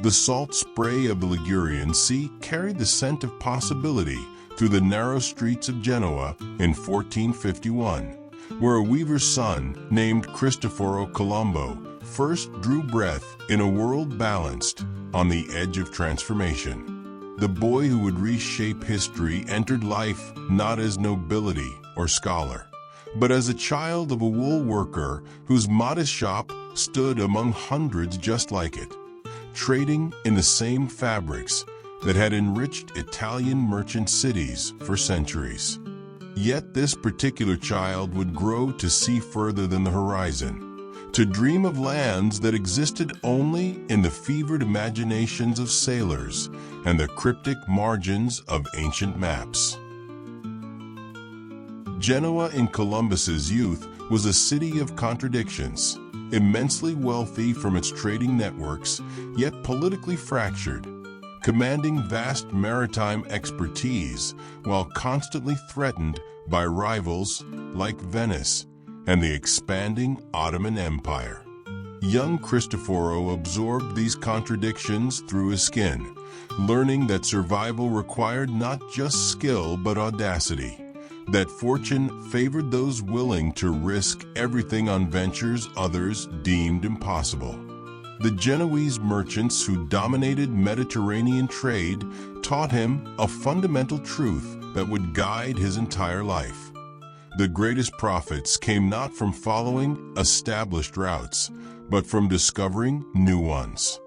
The salt spray of the Ligurian Sea carried the scent of possibility through the narrow streets of Genoa in 1451, where a weaver's son named Cristoforo Colombo first drew breath in a world balanced on the edge of transformation. The boy who would reshape history entered life not as nobility or scholar, but as a child of a wool worker whose modest shop stood among hundreds just like it, trading in the same fabrics that had enriched Italian merchant cities for centuries. Yet this particular child would grow to see further than the horizon, to dream of lands that existed only in the fevered imaginations of sailors and the cryptic margins of ancient maps. Genoa in Columbus's youth was a city of contradictions, immensely wealthy from its trading networks, yet politically fractured, commanding vast maritime expertise while constantly threatened by rivals like Venice and the expanding Ottoman Empire. Young Cristoforo absorbed these contradictions through his skin, learning that survival required not just skill but audacity, that fortune favored those willing to risk everything on ventures others deemed impossible. The Genoese merchants who dominated Mediterranean trade taught him a fundamental truth that would guide his entire life. The greatest profits came not from following established routes, but from discovering new ones.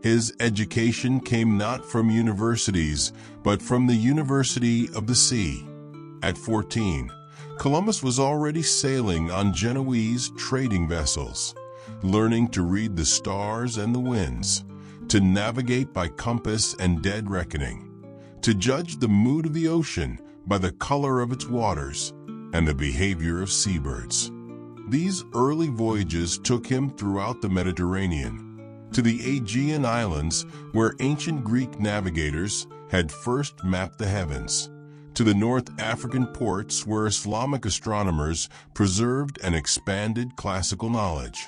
His education came not from universities, but from the University of the Sea. At 14, Columbus was already sailing on Genoese trading vessels, learning to read the stars and the winds, to navigate by compass and dead reckoning, to judge the mood of the ocean by the color of its waters and the behavior of seabirds. These early voyages took him throughout the Mediterranean, to the Aegean Islands where ancient Greek navigators had first mapped the heavens, to the North African ports where Islamic astronomers preserved and expanded classical knowledge,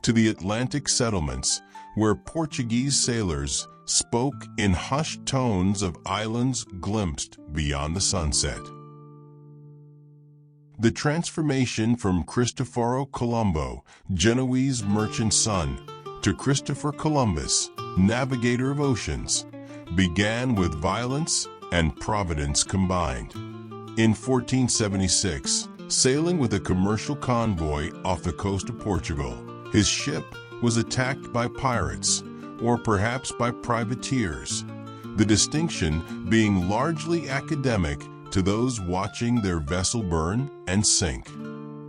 to the Atlantic settlements where Portuguese sailors spoke in hushed tones of islands glimpsed beyond the sunset. The transformation from Cristoforo Colombo, Genoese merchant son, to Christopher Columbus, navigator of oceans, began with violence and providence combined. In 1476, sailing with a commercial convoy off the coast of Portugal, his ship was attacked by pirates, or perhaps by privateers, the distinction being largely academic to those watching their vessel burn and sink.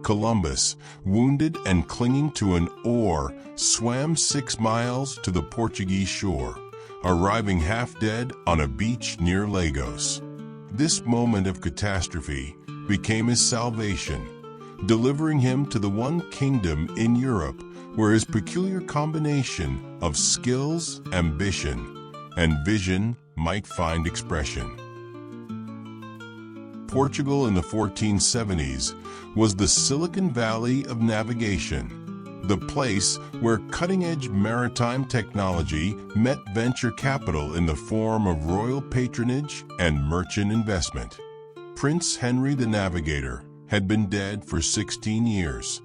Columbus, wounded and clinging to an oar, swam 6 miles to the Portuguese shore, arriving half dead on a beach near Lagos. This moment of catastrophe became his salvation, delivering him to the one kingdom in Europe where his peculiar combination of skills, ambition, and vision might find expression. Portugal in the 1470s was the Silicon Valley of navigation, the place where cutting-edge maritime technology met venture capital in the form of royal patronage and merchant investment. Prince Henry the Navigator had been dead for 16 years,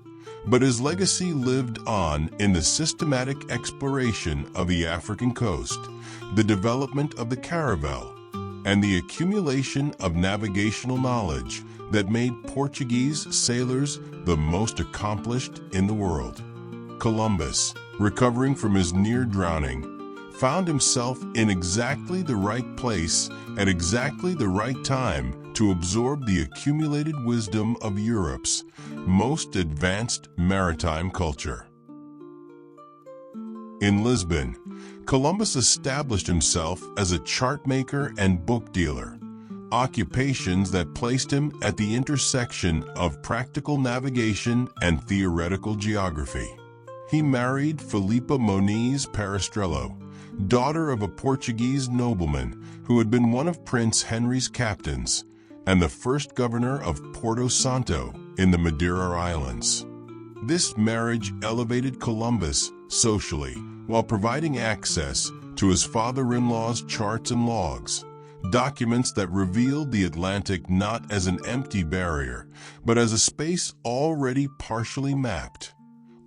but his legacy lived on in the systematic exploration of the African coast, the development of the caravel, and the accumulation of navigational knowledge that made Portuguese sailors the most accomplished in the world. Columbus, recovering from his near drowning, found himself in exactly the right place at exactly the right time to absorb the accumulated wisdom of Europe's most advanced maritime culture. In Lisbon, Columbus established himself as a chart maker and book dealer, occupations that placed him at the intersection of practical navigation and theoretical geography. He married Filipa Moniz Perestrello, daughter of a Portuguese nobleman who had been one of Prince Henry's captains and the first governor of Porto Santo in the Madeira Islands. This marriage elevated Columbus socially while providing access to his father-in-law's charts and logs, documents that revealed the Atlantic not as an empty barrier, but as a space already partially mapped,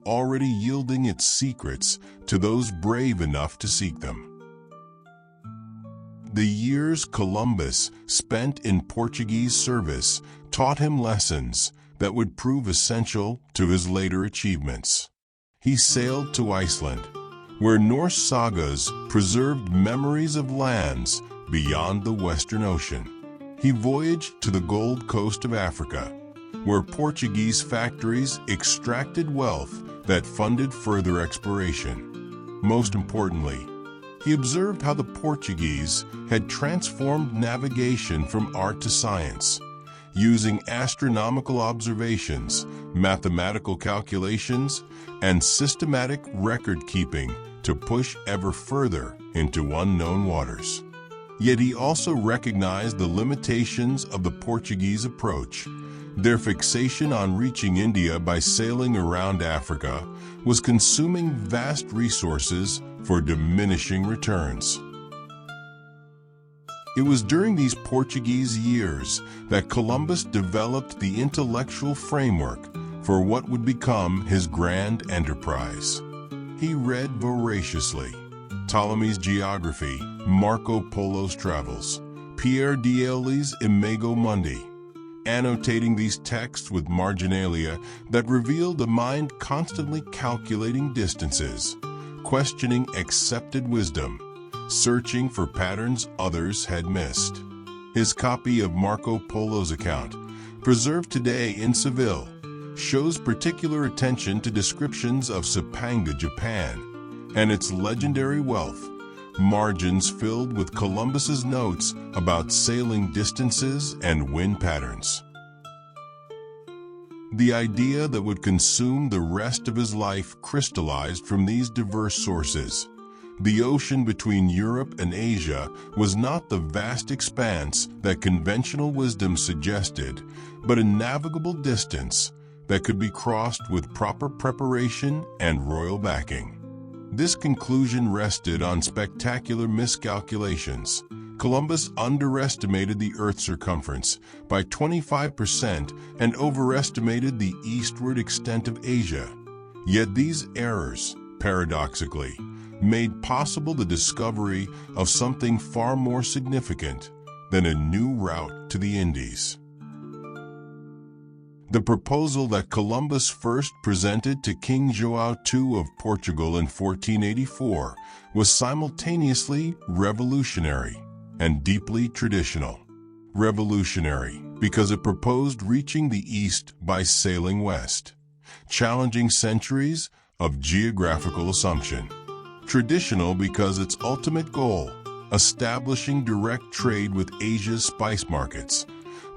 already yielding its secrets to those brave enough to seek them. The years Columbus spent in Portuguese service taught him lessons that would prove essential to his later achievements. He sailed to Iceland, where Norse sagas preserved memories of lands beyond the Western Ocean. He voyaged to the Gold Coast of Africa, where Portuguese factories extracted wealth that funded further exploration. Most importantly, he observed how the Portuguese had transformed navigation from art to science, using astronomical observations, mathematical calculations, and systematic record-keeping to push ever further into unknown waters. Yet he also recognized the limitations of the Portuguese approach. Their fixation on reaching India by sailing around Africa was consuming vast resources for diminishing returns. It was during these Portuguese years that Columbus developed the intellectual framework for what would become his grand enterprise. He read voraciously Ptolemy's geography, Marco Polo's travels, Pierre d'Ailly's Imago Mundi, annotating these texts with marginalia that revealed a mind constantly calculating distances, questioning accepted wisdom, searching for patterns others had missed. His copy of Marco Polo's account, preserved today in Seville, shows particular attention to descriptions of Sapanga, Japan, and its legendary wealth, margins filled with Columbus's notes about sailing distances and wind patterns. The idea that would consume the rest of his life crystallized from these diverse sources. The ocean between Europe and Asia was not the vast expanse that conventional wisdom suggested, but a navigable distance that could be crossed with proper preparation and royal backing. This conclusion rested on spectacular miscalculations. Columbus underestimated the Earth's circumference by 25% and overestimated the eastward extent of Asia. Yet these errors, paradoxically, made possible the discovery of something far more significant than a new route to the Indies. The proposal that Columbus first presented to King João II of Portugal in 1484 was simultaneously revolutionary and deeply traditional. Revolutionary because it proposed reaching the East by sailing west, challenging centuries of geographical assumption. Traditional because its ultimate goal, establishing direct trade with Asia's spice markets,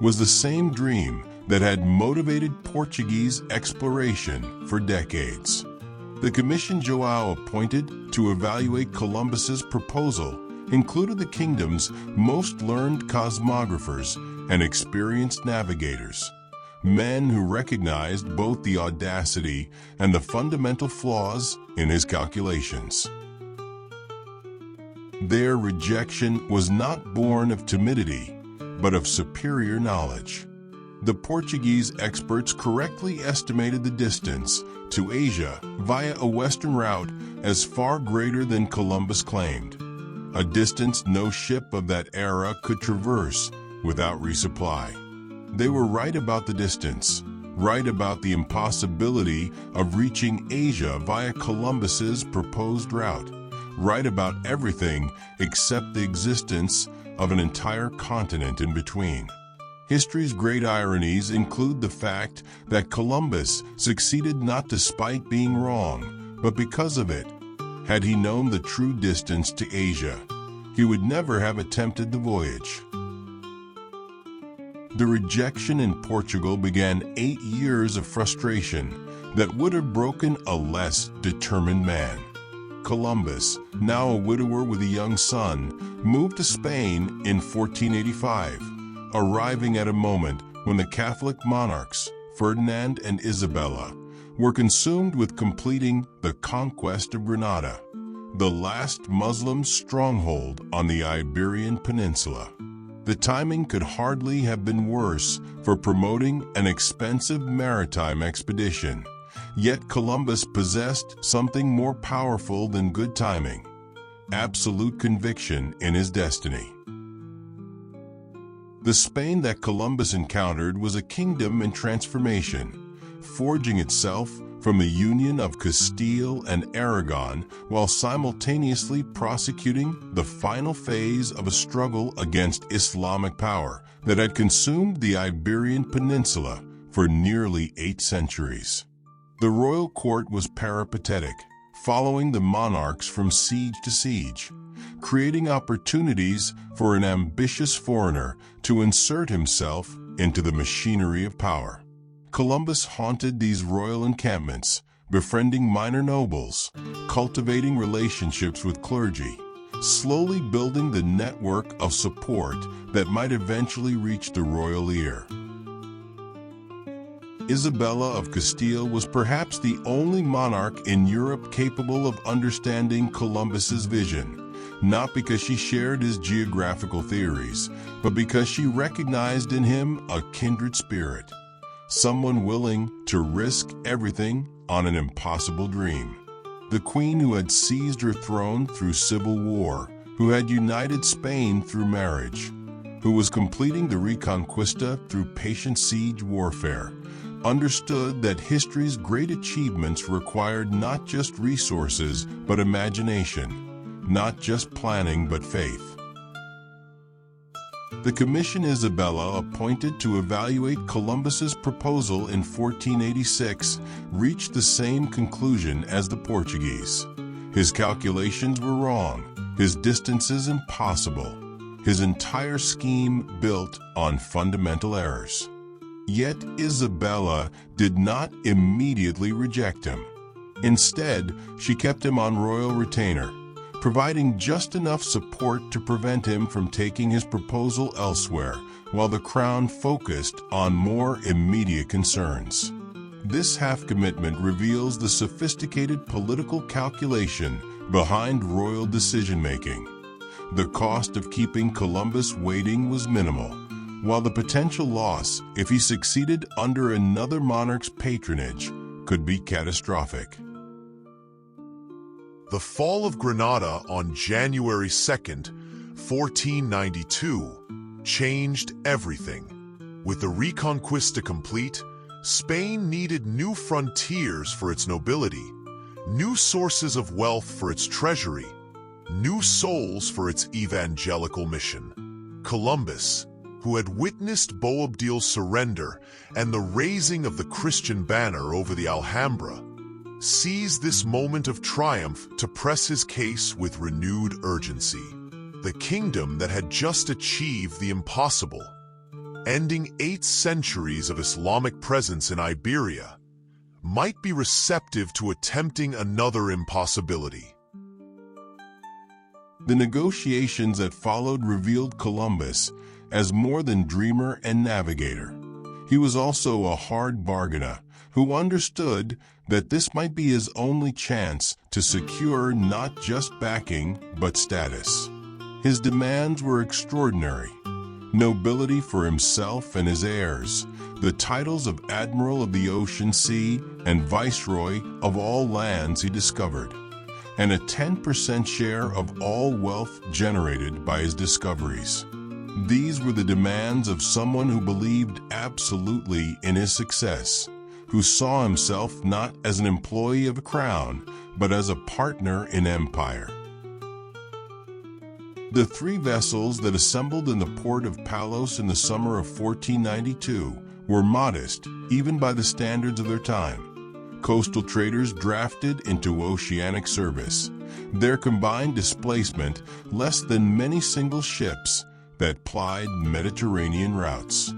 was the same dream that had motivated Portuguese exploration for decades. The commission João appointed to evaluate Columbus's proposal included the kingdom's most learned cosmographers and experienced navigators, men who recognized both the audacity and the fundamental flaws in his calculations. Their rejection was not born of timidity, but of superior knowledge. The Portuguese experts correctly estimated the distance to Asia via a western route as far greater than Columbus claimed, a distance no ship of that era could traverse without resupply. They were right about the distance, right about the impossibility of reaching Asia via Columbus's proposed route, right about everything except the existence of an entire continent in between. History's great ironies include the fact that Columbus succeeded not despite being wrong, but because of it. Had he known the true distance to Asia, he would never have attempted the voyage. The rejection in Portugal began 8 years of frustration that would have broken a less determined man. Columbus, now a widower with a young son, moved to Spain in 1485, arriving at a moment when the Catholic monarchs, Ferdinand and Isabella, were consumed with completing the conquest of Granada, the last Muslim stronghold on the Iberian Peninsula. The timing could hardly have been worse for promoting an expensive maritime expedition, yet Columbus possessed something more powerful than good timing: absolute conviction in his destiny. The Spain that Columbus encountered was a kingdom in transformation, forging itself from the union of Castile and Aragon while simultaneously prosecuting the final phase of a struggle against Islamic power that had consumed the Iberian Peninsula for nearly 8 centuries. The royal court was peripatetic, following the monarchs from siege to siege, creating opportunities for an ambitious foreigner to insert himself into the machinery of power. Columbus haunted these royal encampments, befriending minor nobles, cultivating relationships with clergy, slowly building the network of support that might eventually reach the royal ear. Isabella of Castile was perhaps the only monarch in Europe capable of understanding Columbus's vision, not because she shared his geographical theories, but because she recognized in him a kindred spirit, someone willing to risk everything on an impossible dream. The queen who had seized her throne through civil war, who had united Spain through marriage, who was completing the Reconquista through patient siege warfare, understood that history's great achievements required not just resources but imagination, not just planning but faith. The commission Isabella appointed to evaluate Columbus's proposal in 1486 reached the same conclusion as the Portuguese. His calculations were wrong, his distances impossible, his entire scheme built on fundamental errors. Yet Isabella did not immediately reject him. Instead, she kept him on royal retainer, providing just enough support to prevent him from taking his proposal elsewhere, while the crown focused on more immediate concerns. This half-commitment reveals the sophisticated political calculation behind royal decision-making. The cost of keeping Columbus waiting was minimal, while the potential loss, if he succeeded under another monarch's patronage, could be catastrophic. The fall of Granada on January 2nd, 1492, changed everything. With the Reconquista complete, Spain needed new frontiers for its nobility, new sources of wealth for its treasury, new souls for its evangelical mission. Columbus, who had witnessed Boabdil's surrender and the raising of the Christian banner over the Alhambra, seized this moment of triumph to press his case with renewed urgency. The kingdom that had just achieved the impossible, ending 8 centuries of Islamic presence in Iberia, might be receptive to attempting another impossibility. The negotiations that followed revealed Columbus as more than dreamer and navigator. He was also a hard bargainer who understood that this might be his only chance to secure not just backing but status. His demands were extraordinary: nobility for himself and his heirs, the titles of Admiral of the Ocean Sea and Viceroy of all lands he discovered, and a 10% share of all wealth generated by his discoveries. These were the demands of someone who believed absolutely in his success, who saw himself not as an employee of a crown, but as a partner in empire. The 3 vessels that assembled in the port of Palos in the summer of 1492 were modest, even by the standards of their time. Coastal traders drafted into oceanic service, their combined displacement less than many single ships that plied Mediterranean routes.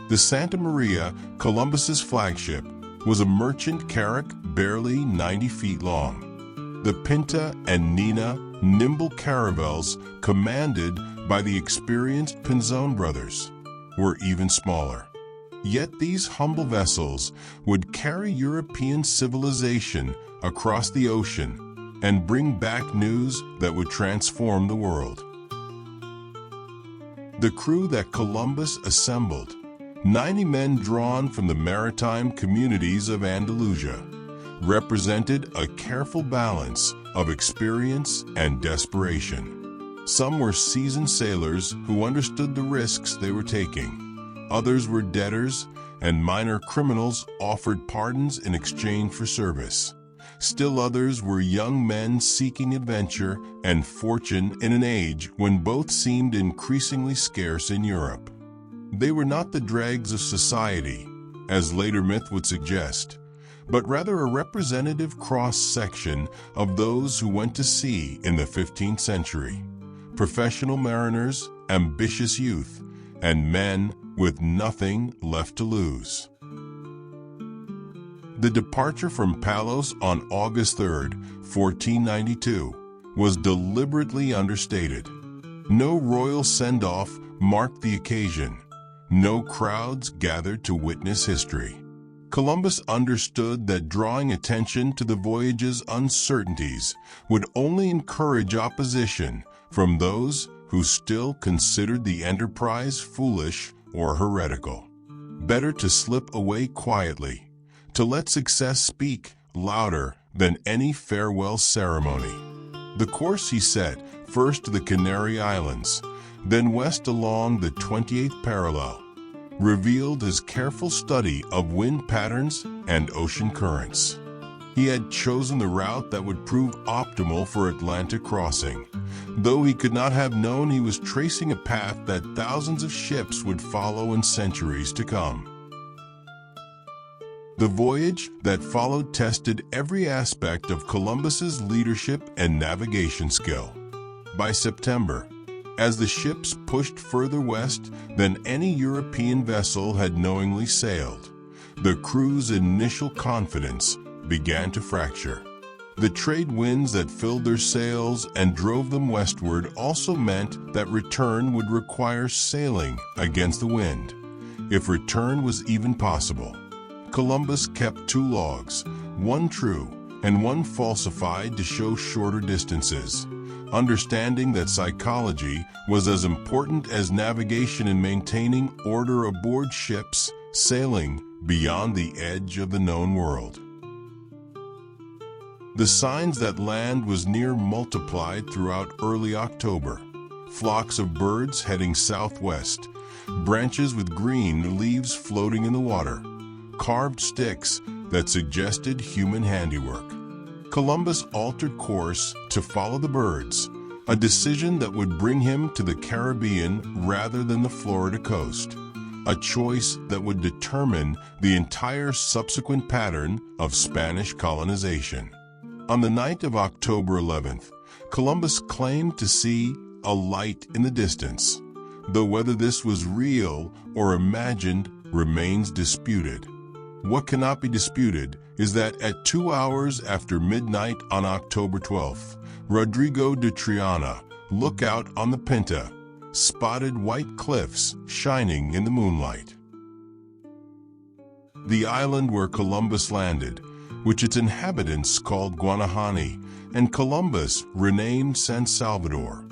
The Santa Maria, Columbus's flagship, was a merchant carrack barely 90 feet long. The Pinta and Nina, nimble caravels commanded by the experienced Pinzon brothers, were even smaller. Yet these humble vessels would carry European civilization across the ocean and bring back news that would transform the world. The crew that Columbus assembled, 90 men drawn from the maritime communities of Andalusia, represented a careful balance of experience and desperation. Some were seasoned sailors who understood the risks they were taking. Others were debtors, and minor criminals offered pardons in exchange for service. Still others were young men seeking adventure and fortune in an age when both seemed increasingly scarce in Europe. They were not the dregs of society, as later myth would suggest, but rather a representative cross-section of those who went to sea in the 15th century. Professional mariners, ambitious youth, and men with nothing left to lose. The departure from Palos on August 3, 1492, was deliberately understated. No royal send-off marked the occasion. No crowds gathered to witness history. Columbus understood that drawing attention to the voyage's uncertainties would only encourage opposition from those who still considered the enterprise foolish or heretical. Better to slip away quietly, to let success speak louder than any farewell ceremony. The course he set, first to the Canary Islands, then west along the 28th parallel, revealed his careful study of wind patterns and ocean currents. He had chosen the route that would prove optimal for Atlantic crossing, though he could not have known he was tracing a path that thousands of ships would follow in centuries to come. The voyage that followed tested every aspect of Columbus's leadership and navigation skill. By September, as the ships pushed further west than any European vessel had knowingly sailed, the crew's initial confidence began to fracture. The trade winds that filled their sails and drove them westward also meant that return would require sailing against the wind, if return was even possible. Columbus kept 2 logs, one true and one falsified to show shorter distances, understanding that psychology was as important as navigation in maintaining order aboard ships sailing beyond the edge of the known world. The signs that land was near multiplied throughout early October. Flocks of birds heading southwest, branches with green leaves floating in the water, carved sticks that suggested human handiwork. Columbus altered course to follow the birds, a decision that would bring him to the Caribbean rather than the Florida coast, a choice that would determine the entire subsequent pattern of Spanish colonization. On the night of October 11th, Columbus claimed to see a light in the distance, though whether this was real or imagined remains disputed. What cannot be disputed is that at 2 hours after midnight on October 12th, Rodrigo de Triana, lookout on the Pinta, spotted white cliffs shining in the moonlight. The island where Columbus landed, which its inhabitants called Guanahani, and Columbus renamed San Salvador,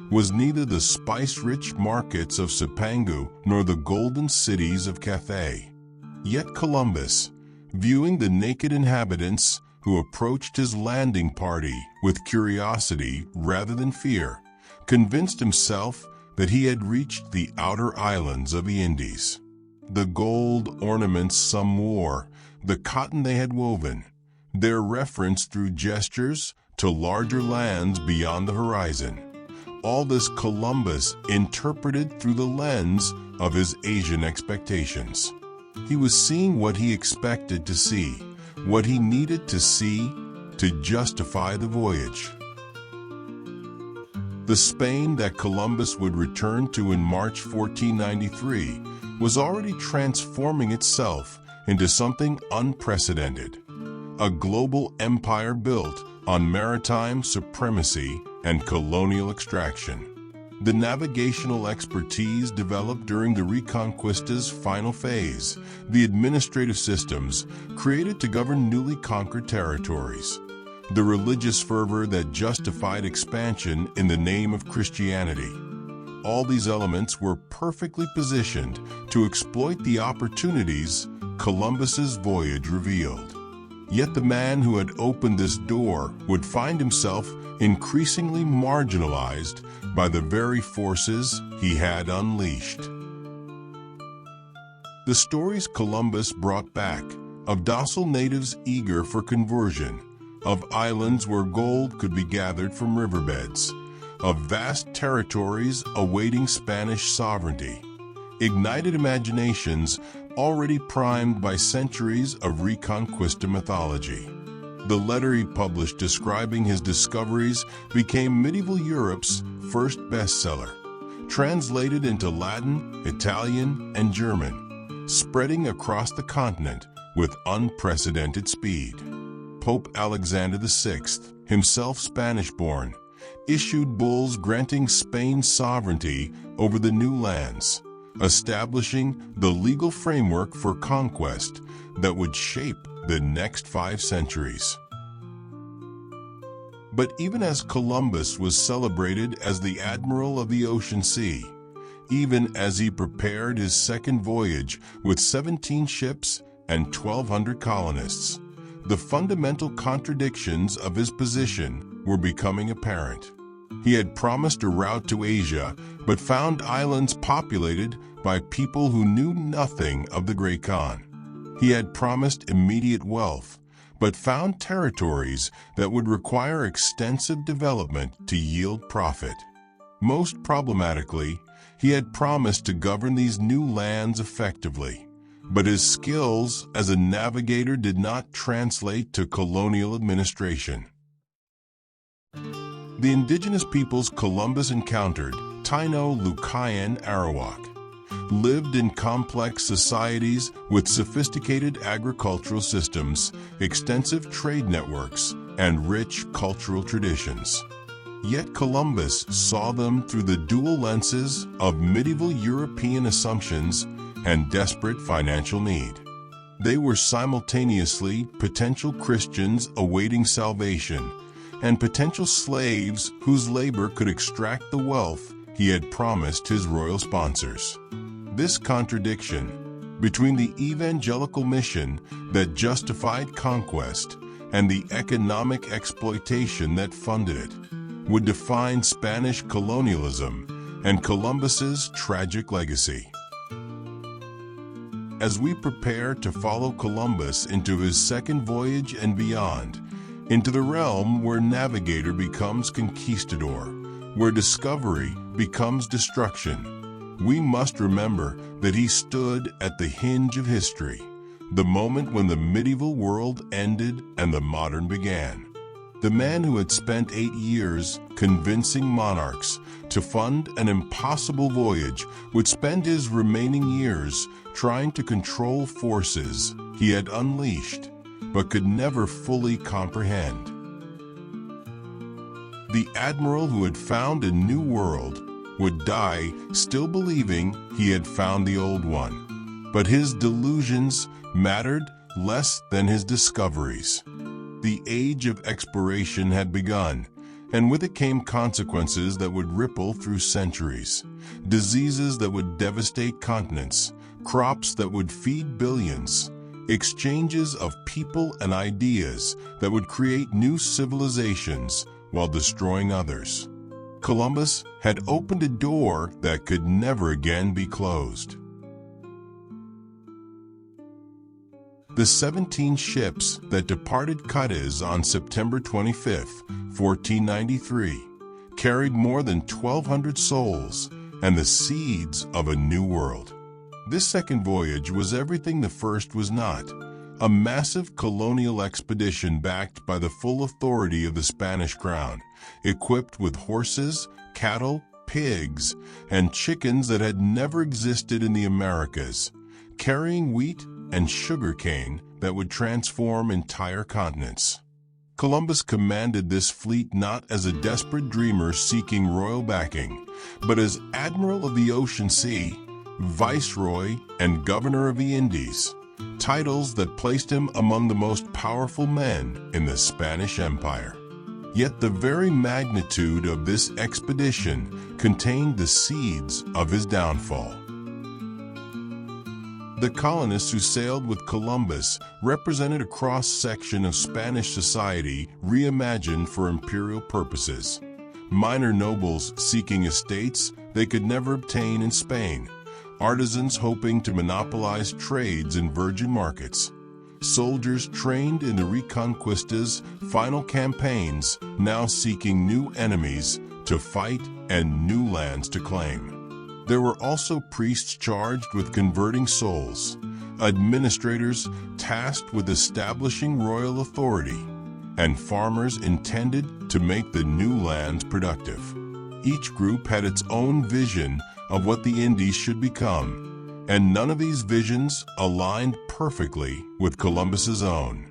was neither the spice-rich markets of Cipangu nor the golden cities of Cathay. Yet Columbus, viewing the naked inhabitants who approached his landing party with curiosity rather than fear, convinced himself that he had reached the outer islands of the Indies. The gold ornaments some wore, the cotton they had woven, their reference through gestures to larger lands beyond the horizon. All this Columbus interpreted through the lens of his Asian expectations. He was seeing what he expected to see, what he needed to see to justify the voyage. The Spain that Columbus would return to in March 1493 was already transforming itself into something unprecedented, a global empire built on maritime supremacy and colonial extraction. The navigational expertise developed during the Reconquista's final phase, the administrative systems created to govern newly conquered territories, the religious fervor that justified expansion in the name of Christianity. All these elements were perfectly positioned to exploit the opportunities Columbus's voyage revealed. Yet the man who had opened this door would find himself increasingly marginalized by the very forces he had unleashed. The stories Columbus brought back of docile natives eager for conversion, of islands where gold could be gathered from riverbeds, of vast territories awaiting Spanish sovereignty, ignited imaginations already primed by centuries of Reconquista mythology. The letter he published describing his discoveries became medieval Europe's first bestseller, translated into Latin, Italian, and German, spreading across the continent with unprecedented speed. Pope Alexander VI, himself Spanish-born, issued bulls granting Spain sovereignty over the new lands, establishing the legal framework for conquest that would shape the next 5 centuries. But even as Columbus was celebrated as the Admiral of the Ocean Sea, even as he prepared his second voyage with 17 ships and 1,200 colonists, the fundamental contradictions of his position were becoming apparent. He had promised a route to Asia, but found islands populated by people who knew nothing of the Great Khan. He had promised immediate wealth, but found territories that would require extensive development to yield profit. Most problematically, he had promised to govern these new lands effectively, but his skills as a navigator did not translate to colonial administration. The indigenous peoples Columbus encountered, Taino, Lucayan, Arawak, lived in complex societies with sophisticated agricultural systems, extensive trade networks, and rich cultural traditions. Yet Columbus saw them through the dual lenses of medieval European assumptions and desperate financial need. They were simultaneously potential Christians awaiting salvation and potential slaves whose labor could extract the wealth he had promised his royal sponsors. This contradiction between the evangelical mission that justified conquest and the economic exploitation that funded it would define Spanish colonialism and Columbus's tragic legacy. As we prepare to follow Columbus into his second voyage and beyond, into the realm where navigator becomes conquistador, where discovery becomes destruction, we must remember that he stood at the hinge of history, the moment when the medieval world ended and the modern began. The man who had spent 8 years convincing monarchs to fund an impossible voyage would spend his remaining years trying to control forces he had unleashed but could never fully comprehend. The admiral who had found a new world would die still believing he had found the old one, but his delusions mattered less than his discoveries. The age of exploration had begun, and with it came consequences that would ripple through centuries, diseases that would devastate continents, crops that would feed billions, exchanges of people and ideas that would create new civilizations while destroying others. Columbus had opened a door that could never again be closed. The 17 ships that departed Cadiz on September 25, 1493, carried more than 1,200 souls and the seeds of a new world. This second voyage was everything the first was not, a massive colonial expedition backed by the full authority of the Spanish crown, equipped with horses, cattle, pigs, and chickens that had never existed in the Americas, carrying wheat and sugarcane that would transform entire continents. Columbus commanded this fleet not as a desperate dreamer seeking royal backing, but as Admiral of the Ocean Sea, Viceroy, and Governor of the Indies, titles that placed him among the most powerful men in the Spanish Empire. Yet the very magnitude of this expedition contained the seeds of his downfall. The colonists who sailed with Columbus represented a cross-section of Spanish society reimagined for imperial purposes. Minor nobles seeking estates they could never obtain in Spain, artisans hoping to monopolize trades in virgin markets, soldiers trained in the Reconquista's final campaigns now seeking new enemies to fight and new lands to claim. There were also priests charged with converting souls, administrators tasked with establishing royal authority, and farmers intended to make the new lands productive. Each group had its own vision of what the Indies should become, and none of these visions aligned perfectly with Columbus's own.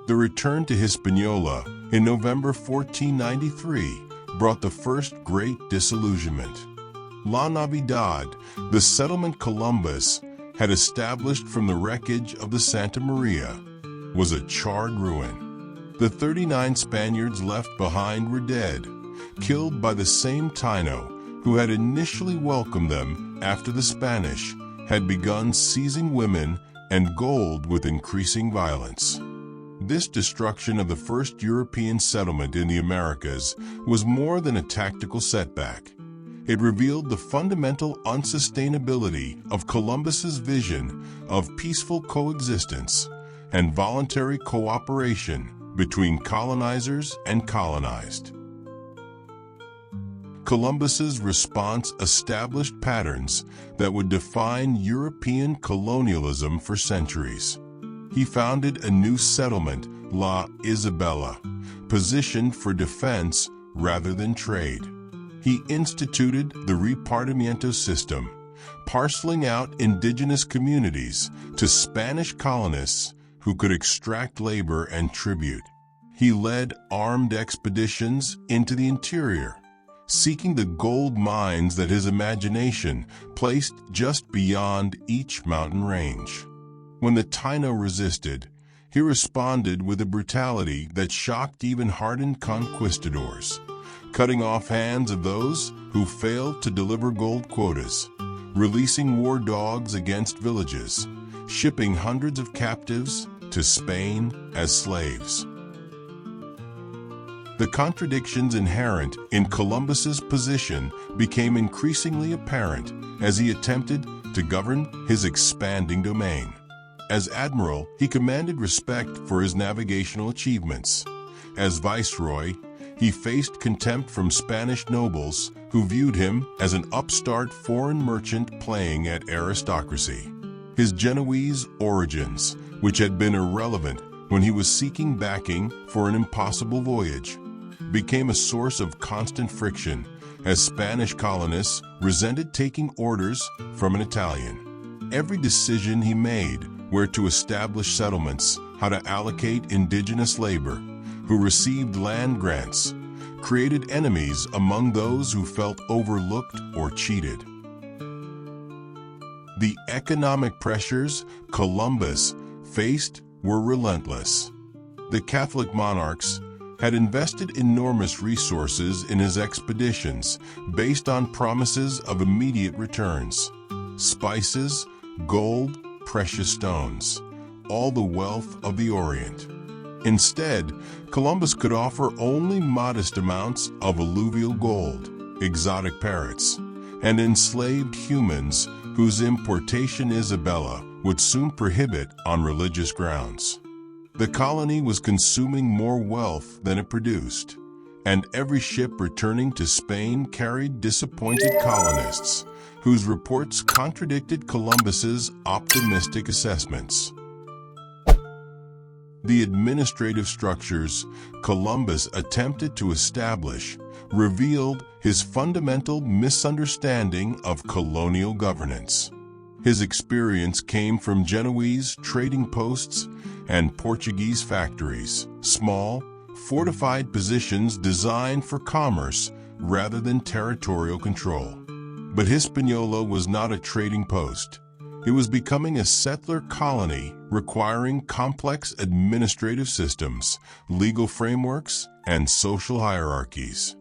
The return to Hispaniola in November 1493 brought the first great disillusionment. La Navidad, the settlement Columbus had established from the wreckage of the Santa Maria, was a charred ruin. The 39 Spaniards left behind were dead, killed by the same Taino who had initially welcomed them after the Spanish had begun seizing women and gold with increasing violence. This destruction of the first European settlement in the Americas was more than a tactical setback. It revealed the fundamental unsustainability of Columbus's vision of peaceful coexistence and voluntary cooperation between colonizers and colonized. Columbus's response established patterns that would define European colonialism for centuries. He founded a new settlement, La Isabela, positioned for defense rather than trade. He instituted the repartimiento system, parceling out indigenous communities to Spanish colonists who could extract labor and tribute. He led armed expeditions into the interior, seeking the gold mines that his imagination placed just beyond each mountain range. When the Taino resisted, he responded with a brutality that shocked even hardened conquistadors, cutting off hands of those who failed to deliver gold quotas, releasing war dogs against villages, shipping hundreds of captives to Spain as slaves. The contradictions inherent in Columbus's position became increasingly apparent as he attempted to govern his expanding domain. As Admiral, he commanded respect for his navigational achievements. As Viceroy, he faced contempt from Spanish nobles who viewed him as an upstart foreign merchant playing at aristocracy. His Genoese origins, which had been irrelevant when he was seeking backing for an impossible voyage, became a source of constant friction as Spanish colonists resented taking orders from an Italian. Every decision he made, where to establish settlements, how to allocate indigenous labor, who received land grants, created enemies among those who felt overlooked or cheated. The economic pressures Columbus faced were relentless. The Catholic monarchs had invested enormous resources in his expeditions based on promises of immediate returns. Spices, gold, precious stones, all the wealth of the Orient. Instead, Columbus could offer only modest amounts of alluvial gold, exotic parrots, and enslaved humans whose importation Isabella would soon prohibit on religious grounds. The colony was consuming more wealth than it produced, and every ship returning to Spain carried disappointed colonists whose reports contradicted Columbus's optimistic assessments. The administrative structures Columbus attempted to establish revealed his fundamental misunderstanding of colonial governance. His experience came from Genoese trading posts and Portuguese factories, small, fortified positions designed for commerce rather than territorial control. But Hispaniola was not a trading post. It was becoming a settler colony requiring complex administrative systems, legal frameworks, and social hierarchies.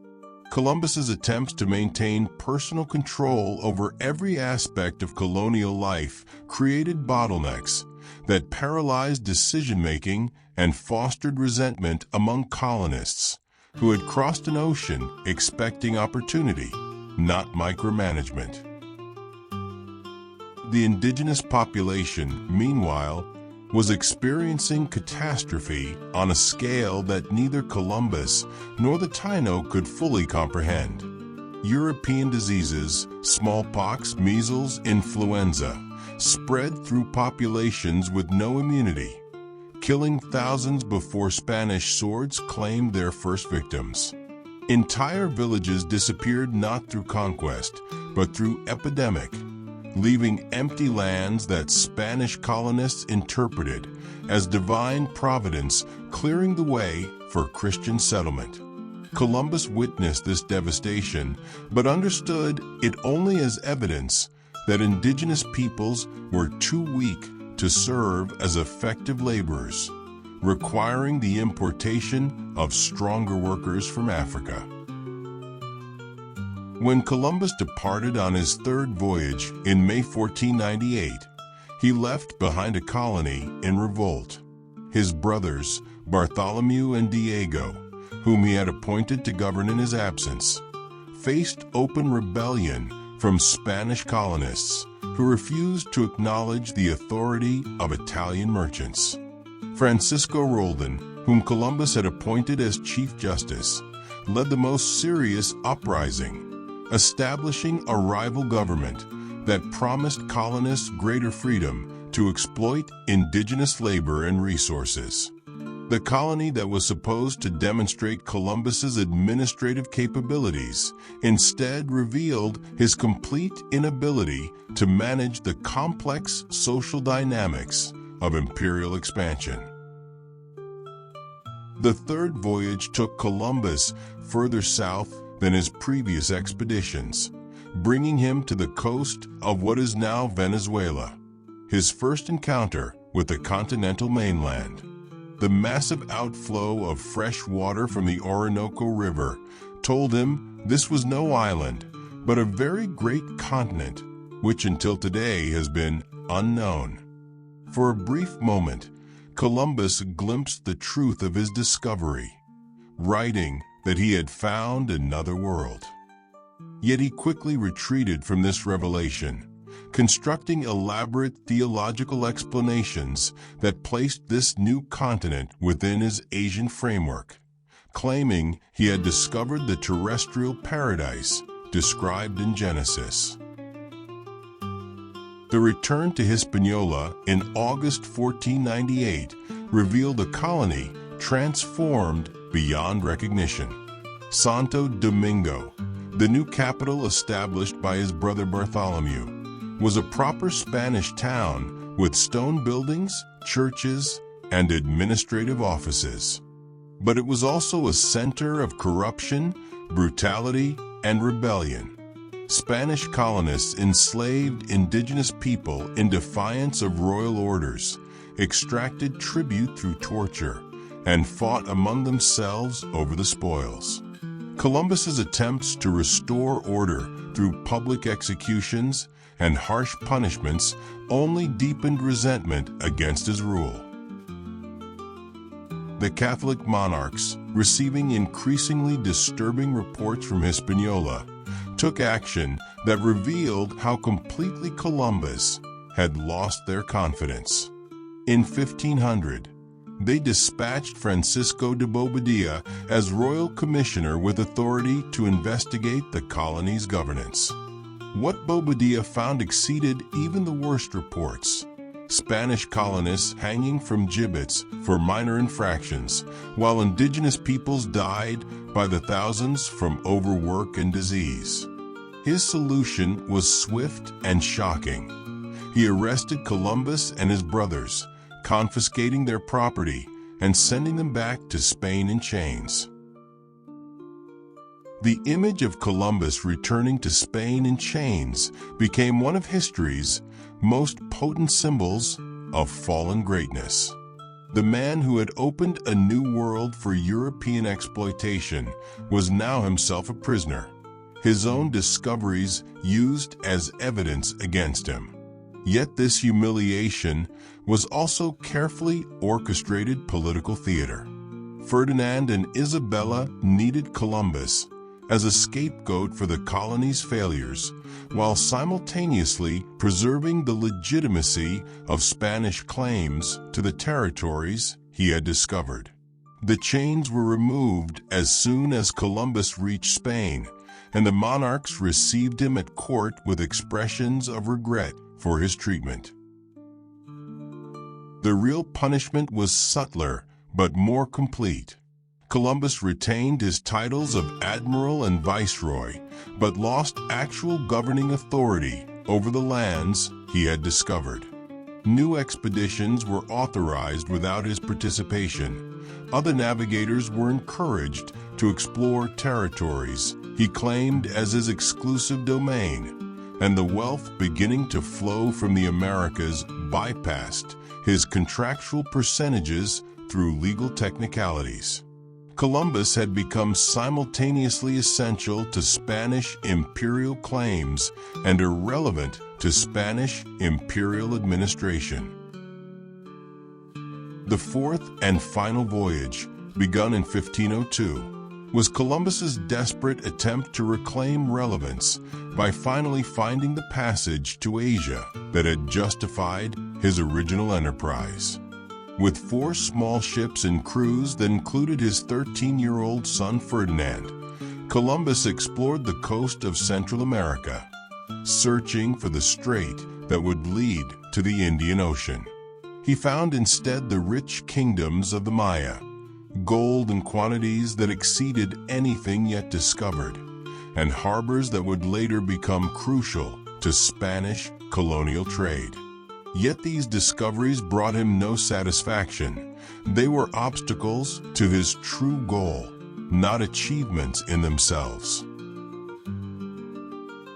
Columbus's attempts to maintain personal control over every aspect of colonial life created bottlenecks that paralyzed decision-making and fostered resentment among colonists who had crossed an ocean expecting opportunity, not micromanagement. The indigenous population, meanwhile, was experiencing catastrophe on a scale that neither Columbus nor the Taino could fully comprehend. European diseases, smallpox, measles, influenza, spread through populations with no immunity, killing thousands before Spanish swords claimed their first victims. Entire villages disappeared not through conquest, but through epidemic, leaving empty lands that Spanish colonists interpreted as divine providence, clearing the way for Christian settlement. Columbus witnessed this devastation, but understood it only as evidence that indigenous peoples were too weak to serve as effective laborers, requiring the importation of stronger workers from Africa. When Columbus departed on his third voyage in May 1498, he left behind a colony in revolt. His brothers, Bartholomew and Diego, whom he had appointed to govern in his absence, faced open rebellion from Spanish colonists who refused to acknowledge the authority of Italian merchants. Francisco Roldan, whom Columbus had appointed as Chief Justice, led the most serious uprising, establishing a rival government that promised colonists greater freedom to exploit indigenous labor and resources. The colony that was supposed to demonstrate Columbus's administrative capabilities instead revealed his complete inability to manage the complex social dynamics of imperial expansion. The third voyage took Columbus further south than his previous expeditions, bringing him to the coast of what is now Venezuela, his first encounter with the continental mainland. The massive outflow of fresh water from the Orinoco River told him this was no island, but a very great continent, which until today has been unknown. For a brief moment, Columbus glimpsed the truth of his discovery, writing that he had found another world. Yet he quickly retreated from this revelation, constructing elaborate theological explanations that placed this new continent within his Asian framework, claiming he had discovered the terrestrial paradise described in Genesis. The return to Hispaniola in August 1498 revealed a colony transformed beyond recognition. Santo Domingo, the new capital established by his brother Bartholomew, was a proper Spanish town with stone buildings, churches, and administrative offices. But it was also a center of corruption, brutality, and rebellion. Spanish colonists enslaved indigenous people in defiance of royal orders, extracted tribute through torture, and fought among themselves over the spoils. Columbus's attempts to restore order through public executions and harsh punishments only deepened resentment against his rule. The Catholic monarchs, receiving increasingly disturbing reports from Hispaniola, took action that revealed how completely Columbus had lost their confidence. In 1500, they dispatched Francisco de Bobadilla as royal commissioner with authority to investigate the colony's governance. What Bobadilla found exceeded even the worst reports. Spanish colonists hanging from gibbets for minor infractions, while indigenous peoples died by the thousands from overwork and disease. His solution was swift and shocking. He arrested Columbus and his brothers, confiscating their property and sending them back to Spain in chains. The image of Columbus returning to Spain in chains became one of history's most potent symbols of fallen greatness. The man who had opened a new world for European exploitation was now himself a prisoner, his own discoveries used as evidence against him. Yet this humiliation was also carefully orchestrated political theater. Ferdinand and Isabella needed Columbus as a scapegoat for the colony's failures, while simultaneously preserving the legitimacy of Spanish claims to the territories he had discovered. The chains were removed as soon as Columbus reached Spain, and the monarchs received him at court with expressions of regret for his treatment. The real punishment was subtler but more complete. Columbus retained his titles of Admiral and Viceroy, but lost actual governing authority over the lands he had discovered. New expeditions were authorized without his participation. Other navigators were encouraged to explore territories he claimed as his exclusive domain, and the wealth beginning to flow from the Americas bypassed his contractual percentages through legal technicalities. Columbus had become simultaneously essential to Spanish imperial claims and irrelevant to Spanish imperial administration. The fourth and final voyage, begun in 1502, was Columbus's desperate attempt to reclaim relevance by finally finding the passage to Asia that had justified his original enterprise. With 4 small ships and crews that included his 13-year-old son Ferdinand, Columbus explored the coast of Central America, searching for the strait that would lead to the Indian Ocean. He found instead the rich kingdoms of the Maya, gold in quantities that exceeded anything yet discovered, and harbors that would later become crucial to Spanish colonial trade. Yet these discoveries brought him no satisfaction. They were obstacles to his true goal, not achievements in themselves.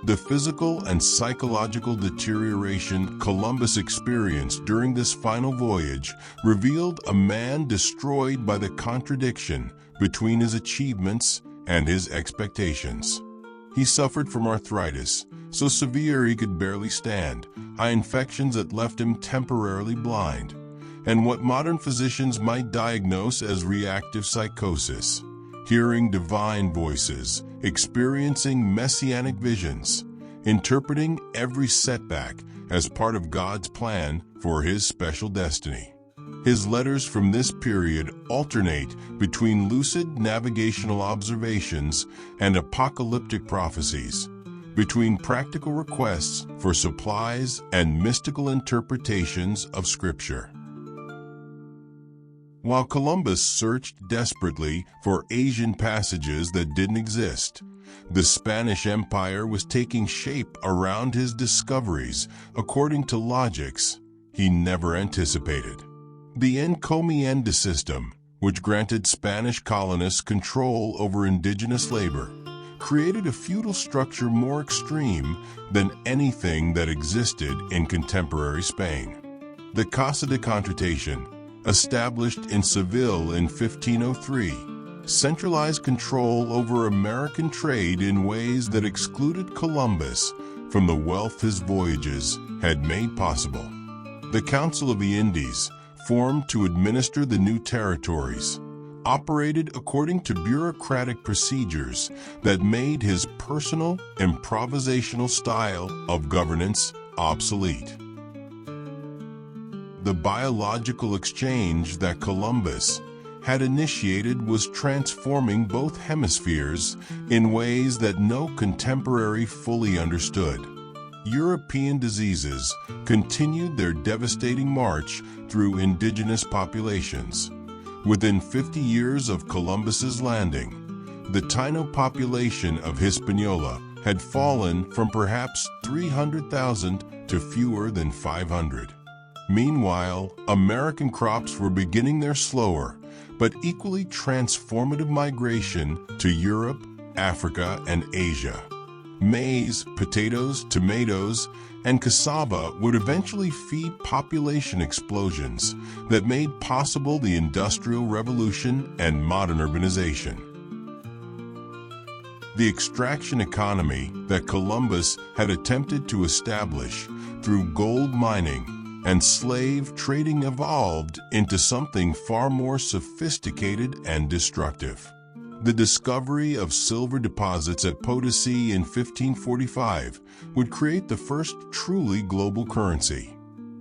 The physical and psychological deterioration Columbus experienced during this final voyage revealed a man destroyed by the contradiction between his achievements and his expectations. He suffered from arthritis, so severe he could barely stand, eye infections that left him temporarily blind, and what modern physicians might diagnose as reactive psychosis, hearing divine voices, experiencing messianic visions, interpreting every setback as part of God's plan for his special destiny. His letters from this period alternate between lucid navigational observations and apocalyptic prophecies, between practical requests for supplies and mystical interpretations of Scripture. While Columbus searched desperately for Asian passages that didn't exist, the Spanish Empire was taking shape around his discoveries according to logics he never anticipated. The encomienda system, which granted Spanish colonists control over indigenous labor, created a feudal structure more extreme than anything that existed in contemporary Spain. The Casa de Contratación, established in Seville in 1503, centralized control over American trade in ways that excluded Columbus from the wealth his voyages had made possible. The Council of the Indies, formed to administer the new territories, operated according to bureaucratic procedures that made his personal, improvisational style of governance obsolete. The biological exchange that Columbus had initiated was transforming both hemispheres in ways that no contemporary fully understood. European diseases continued their devastating march through indigenous populations. Within 50 years of Columbus's landing, the Taino population of Hispaniola had fallen from perhaps 300,000 to fewer than 500. Meanwhile, American crops were beginning their slower but equally transformative migration to Europe, Africa, and Asia. Maize, potatoes, tomatoes, and cassava would eventually feed population explosions that made possible the Industrial Revolution and modern urbanization. The extraction economy that Columbus had attempted to establish through gold mining and slave trading evolved into something far more sophisticated and destructive. The discovery of silver deposits at Potosi in 1545 would create the first truly global currency,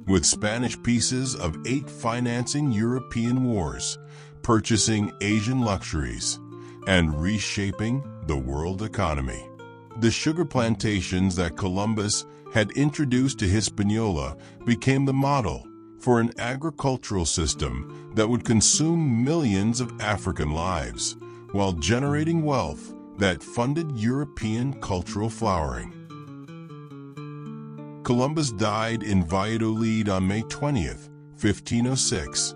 with Spanish pieces of 8 financing European wars, purchasing Asian luxuries, and reshaping the world economy. The sugar plantations that Columbus had introduced to Hispaniola became the model for an agricultural system that would consume millions of African lives while generating wealth that funded European cultural flowering. Columbus died in Valladolid on May 20th, 1506,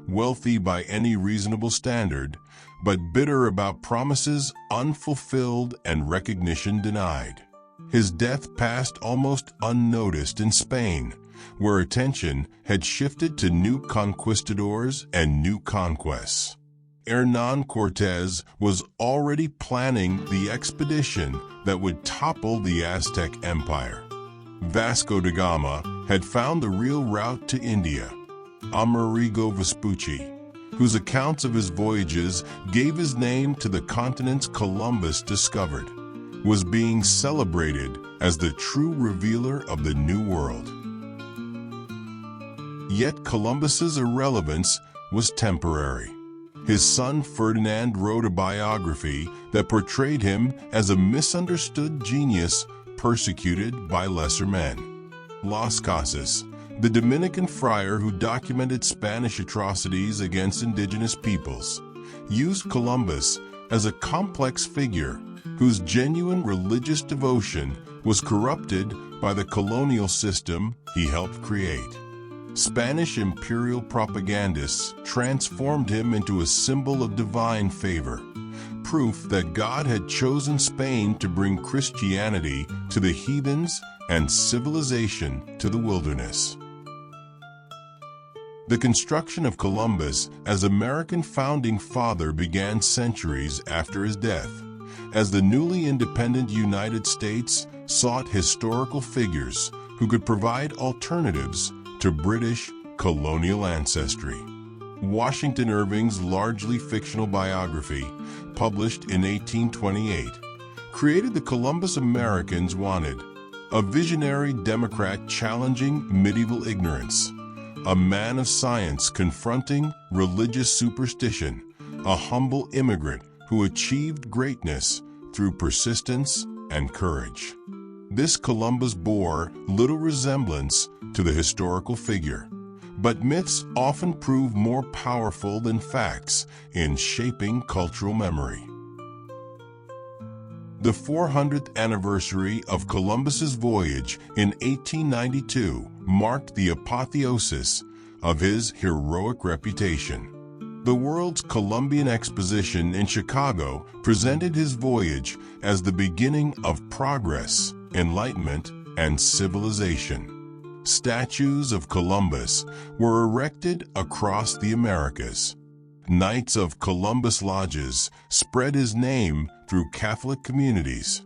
wealthy by any reasonable standard, but bitter about promises unfulfilled and recognition denied. His death passed almost unnoticed in Spain, where attention had shifted to new conquistadors and new conquests. Hernán Cortés was already planning the expedition that would topple the Aztec Empire. Vasco da Gama had found the real route to India. Amerigo Vespucci, whose accounts of his voyages gave his name to the continents Columbus discovered, was being celebrated as the true revealer of the New World. Yet Columbus's irrelevance was temporary. His son Ferdinand wrote a biography that portrayed him as a misunderstood genius persecuted by lesser men. Las Casas, the Dominican friar who documented Spanish atrocities against indigenous peoples, used Columbus as a complex figure whose genuine religious devotion was corrupted by the colonial system he helped create. Spanish imperial propagandists transformed him into a symbol of divine favor, proof that God had chosen Spain to bring Christianity to the heathens and civilization to the wilderness. The construction of Columbus as American founding father began centuries after his death, as the newly independent United States sought historical figures who could provide alternatives to British colonial ancestry. Washington Irving's largely fictional biography, published in 1828, created the Columbus Americans wanted, a visionary Democrat challenging medieval ignorance, a man of science confronting religious superstition, a humble immigrant who achieved greatness through persistence and courage. This Columbus bore little resemblance to the historical figure, but myths often prove more powerful than facts in shaping cultural memory. The 400th anniversary of Columbus's voyage in 1892 marked the apotheosis of his heroic reputation. The World's Columbian Exposition in Chicago presented his voyage as the beginning of progress, enlightenment, and civilization. Statues of Columbus were erected across the Americas. Knights of Columbus lodges spread his name through Catholic communities.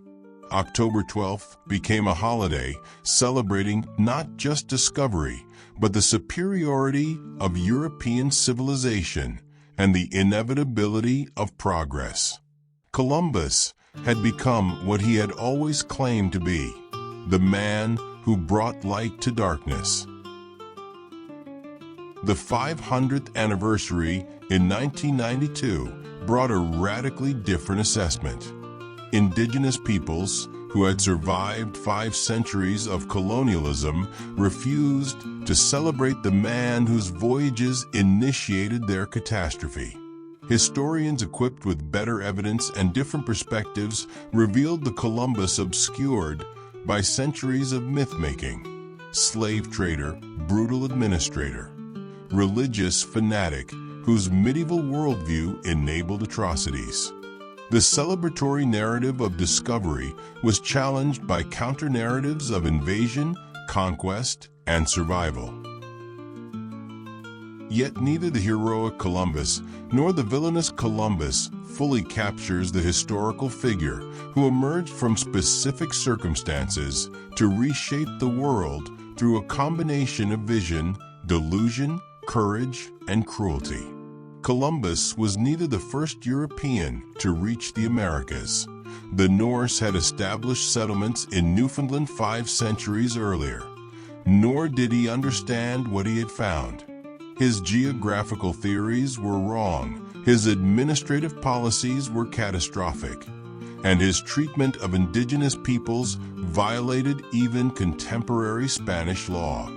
October 12th became a holiday celebrating not just discovery, but the superiority of European civilization and the inevitability of progress. Columbus had become what he had always claimed to be, the man who brought light to darkness. The 500th anniversary in 1992 brought a radically different assessment. Indigenous peoples, who had survived 5 centuries of colonialism, refused to celebrate the man whose voyages initiated their catastrophe. Historians equipped with better evidence and different perspectives revealed the Columbus obscured by centuries of myth-making. Slave trader, brutal administrator, religious fanatic whose medieval worldview enabled atrocities. The celebratory narrative of discovery was challenged by counter-narratives of invasion, conquest, and survival. Yet neither the heroic Columbus nor the villainous Columbus fully captures the historical figure who emerged from specific circumstances to reshape the world through a combination of vision, delusion, courage, and cruelty. Columbus was neither the first European to reach the Americas. The Norse had established settlements in Newfoundland 5 centuries earlier, nor did he understand what he had found. His geographical theories were wrong, his administrative policies were catastrophic, and his treatment of indigenous peoples violated even contemporary Spanish law.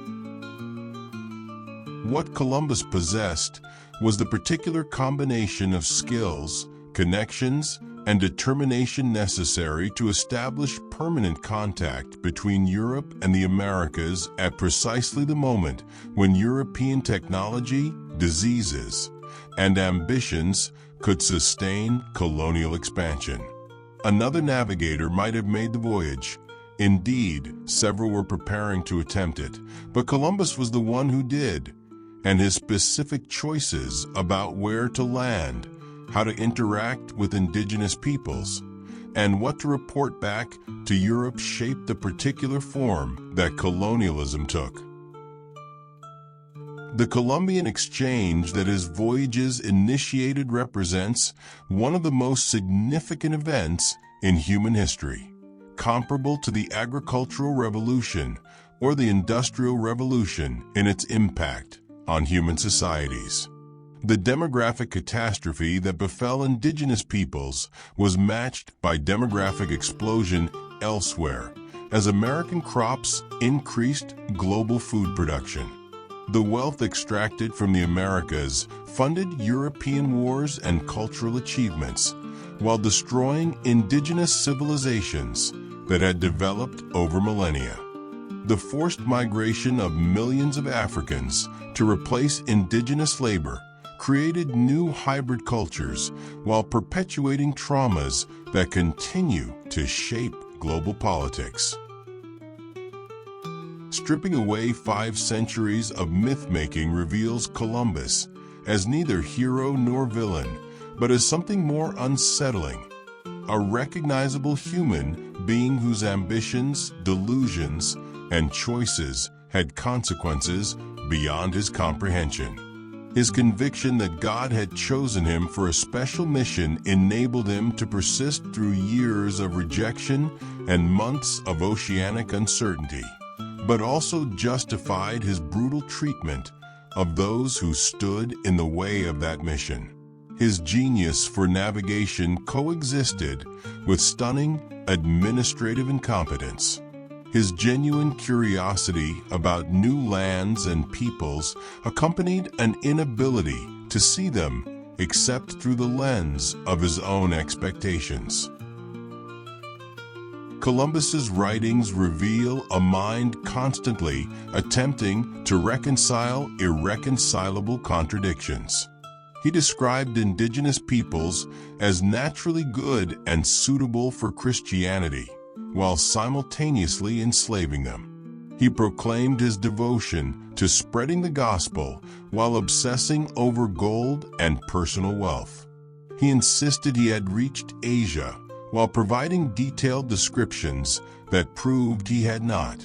What Columbus possessed was the particular combination of skills, connections, and determination necessary to establish permanent contact between Europe and the Americas at precisely the moment when European technology, diseases, and ambitions could sustain colonial expansion. Another navigator might have made the voyage. Indeed, several were preparing to attempt it, but Columbus was the one who did, and his specific choices about where to land, how to interact with indigenous peoples, and what to report back to Europe shaped the particular form that colonialism took. The Columbian exchange that his voyages initiated represents one of the most significant events in human history, comparable to the agricultural revolution or the industrial revolution in its impact on human societies. The demographic catastrophe that befell indigenous peoples was matched by demographic explosion elsewhere as American crops increased global food production. The wealth extracted from the Americas funded European wars and cultural achievements, while destroying indigenous civilizations that had developed over millennia. The forced migration of millions of Africans to replace indigenous labor created new hybrid cultures while perpetuating traumas that continue to shape global politics. Stripping away 5 centuries of myth-making reveals Columbus as neither hero nor villain, but as something more unsettling, a recognizable human being whose ambitions, delusions, and choices had consequences beyond his comprehension. His conviction that God had chosen him for a special mission enabled him to persist through years of rejection and months of oceanic uncertainty, but also justified his brutal treatment of those who stood in the way of that mission. His genius for navigation coexisted with stunning administrative incompetence. His genuine curiosity about new lands and peoples accompanied an inability to see them except through the lens of his own expectations. Columbus's writings reveal a mind constantly attempting to reconcile irreconcilable contradictions. He described indigenous peoples as naturally good and suitable for Christianity, while simultaneously enslaving them. He proclaimed his devotion to spreading the gospel while obsessing over gold and personal wealth. He insisted he had reached Asia while providing detailed descriptions that proved he had not.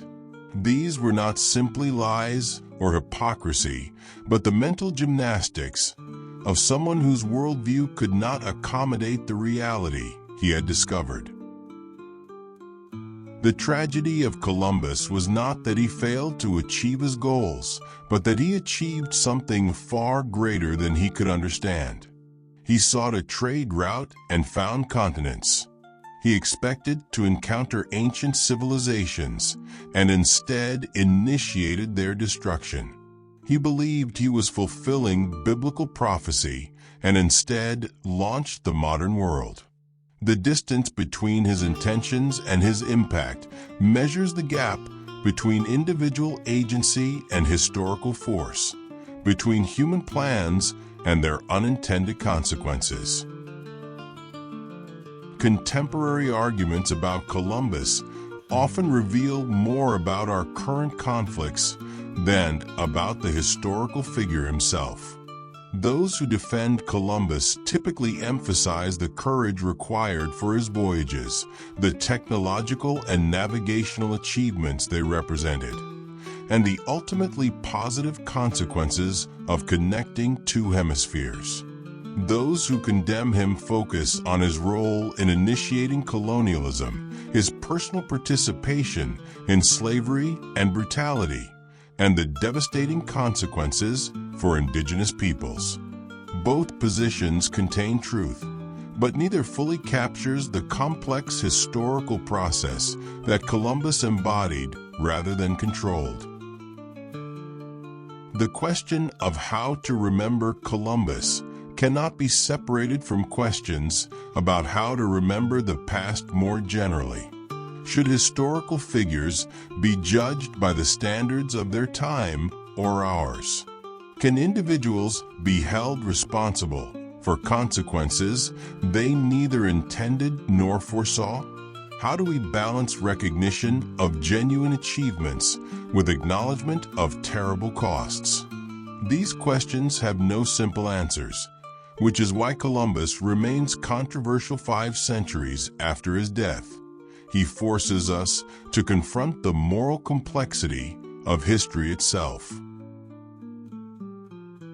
These were not simply lies or hypocrisy, but the mental gymnastics of someone whose worldview could not accommodate the reality he had discovered. The tragedy of Columbus was not that he failed to achieve his goals, but that he achieved something far greater than he could understand. He sought a trade route and found continents. He expected to encounter ancient civilizations and instead initiated their destruction. He believed he was fulfilling biblical prophecy and instead launched the modern world. The distance between his intentions and his impact measures the gap between individual agency and historical force, between human plans and their unintended consequences. Contemporary arguments about Columbus often reveal more about our current conflicts than about the historical figure himself. Those who defend Columbus typically emphasize the courage required for his voyages, the technological and navigational achievements they represented, and the ultimately positive consequences of connecting two hemispheres. Those who condemn him focus on his role in initiating colonialism, his personal participation in slavery and brutality, and the devastating consequences for indigenous peoples. Both positions contain truth, but neither fully captures the complex historical process that Columbus embodied rather than controlled. The question of how to remember Columbus cannot be separated from questions about how to remember the past more generally. Should historical figures be judged by the standards of their time or ours? Can individuals be held responsible for consequences they neither intended nor foresaw? How do we balance recognition of genuine achievements with acknowledgement of terrible costs? These questions have no simple answers, which is why Columbus remains controversial 5 centuries after his death. He forces us to confront the moral complexity of history itself.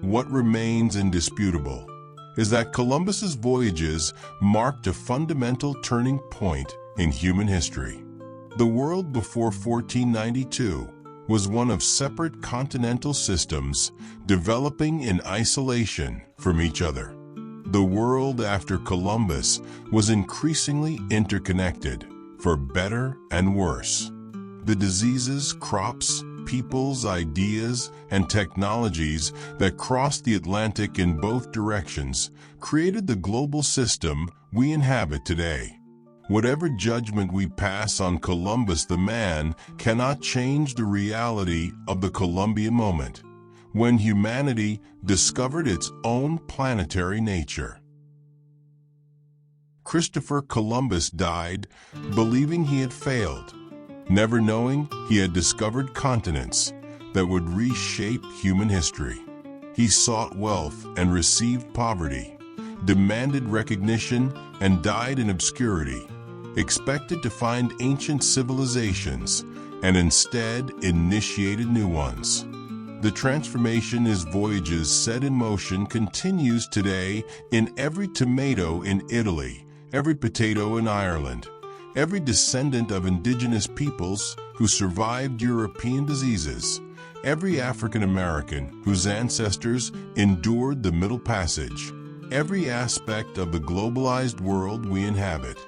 What remains indisputable is that Columbus's voyages marked a fundamental turning point in human history. The world before 1492 was one of separate continental systems developing in isolation from each other. The world after Columbus was increasingly interconnected, for better and worse. The diseases, crops, peoples, ideas, and technologies that crossed the Atlantic in both directions created the global system we inhabit today. Whatever judgment we pass on Columbus the man cannot change the reality of the Columbian moment, when humanity discovered its own planetary nature. Christopher Columbus died believing he had failed, never knowing he had discovered continents that would reshape human history. He sought wealth and received poverty, demanded recognition and died in obscurity, expected to find ancient civilizations and instead initiated new ones. The transformation his voyages set in motion continues today in every tomato in Italy, every potato in Ireland, every descendant of indigenous peoples who survived European diseases, every African American whose ancestors endured the Middle Passage, every aspect of the globalized world we inhabit.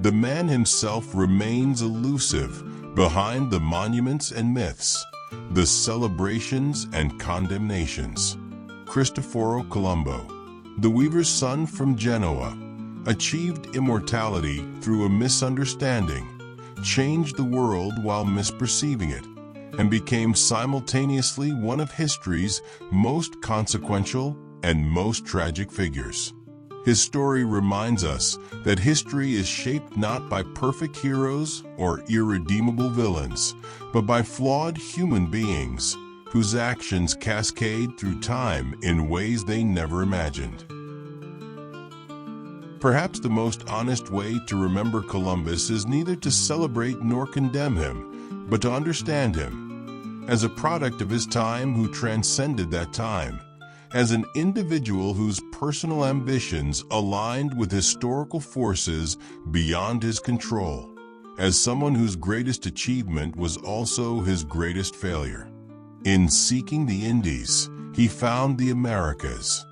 The man himself remains elusive behind the monuments and myths, the celebrations and condemnations. Cristoforo Colombo, the weaver's son from Genoa, achieved immortality through a misunderstanding, changed the world while misperceiving it, and became simultaneously one of history's most consequential and most tragic figures. His story reminds us that history is shaped not by perfect heroes or irredeemable villains, but by flawed human beings whose actions cascade through time in ways they never imagined. Perhaps the most honest way to remember Columbus is neither to celebrate nor condemn him, but to understand him as a product of his time who transcended that time, as an individual whose personal ambitions aligned with historical forces beyond his control, as someone whose greatest achievement was also his greatest failure. In seeking the Indies, he found the Americas.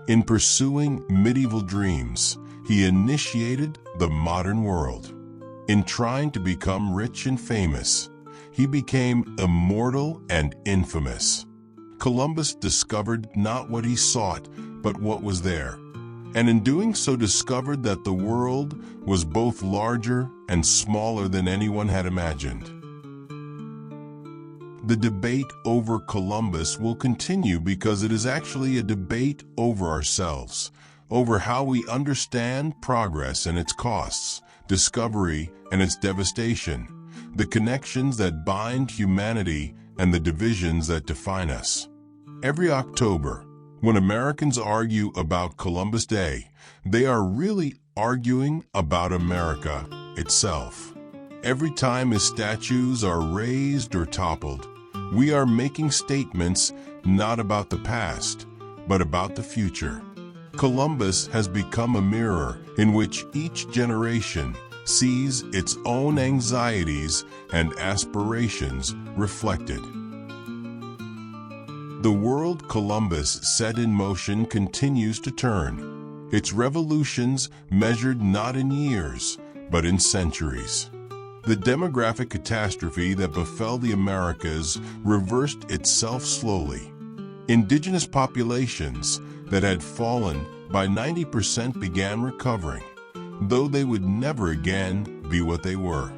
In pursuing medieval dreams, he initiated the modern world. In trying to become rich and famous, he became immortal and infamous. Columbus discovered not what he sought, but what was there, and in doing so discovered that the world was both larger and smaller than anyone had imagined. The debate over Columbus will continue because it is actually a debate over ourselves, over how we understand progress and its costs, discovery and its devastation, the connections that bind humanity and the divisions that define us. Every October, when Americans argue about Columbus Day, they are really arguing about America itself. Every time his statues are raised or toppled, we are making statements not about the past, but about the future. Columbus has become a mirror in which each generation sees its own anxieties and aspirations reflected. The world Columbus set in motion continues to turn, its revolutions measured not in years, but in centuries. The demographic catastrophe that befell the Americas reversed itself slowly. Indigenous populations that had fallen by 90% began recovering, though they would never again be what they were.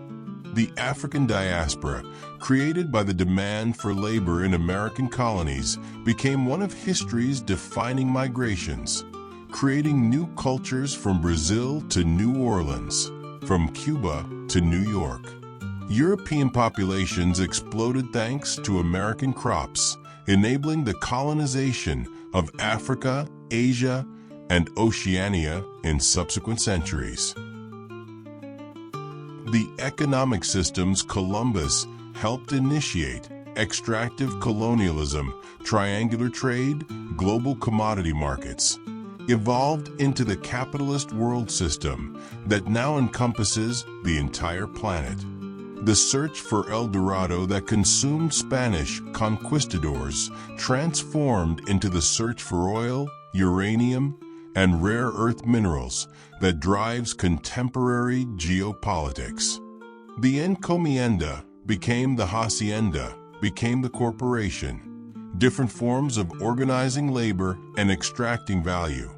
The African diaspora, created by the demand for labor in American colonies, became one of history's defining migrations, creating new cultures from Brazil to New Orleans, from Cuba to New York. European populations exploded thanks to American crops, enabling the colonization of Africa, Asia, and Oceania in subsequent centuries. The economic systems Columbus helped initiate, extractive colonialism, triangular trade, global commodity markets, evolved into the capitalist world system that now encompasses the entire planet. The search for El Dorado that consumed Spanish conquistadors transformed into the search for oil, uranium, and rare earth minerals that drives contemporary geopolitics. The encomienda became the hacienda, became the corporation, different forms of organizing labor and extracting value,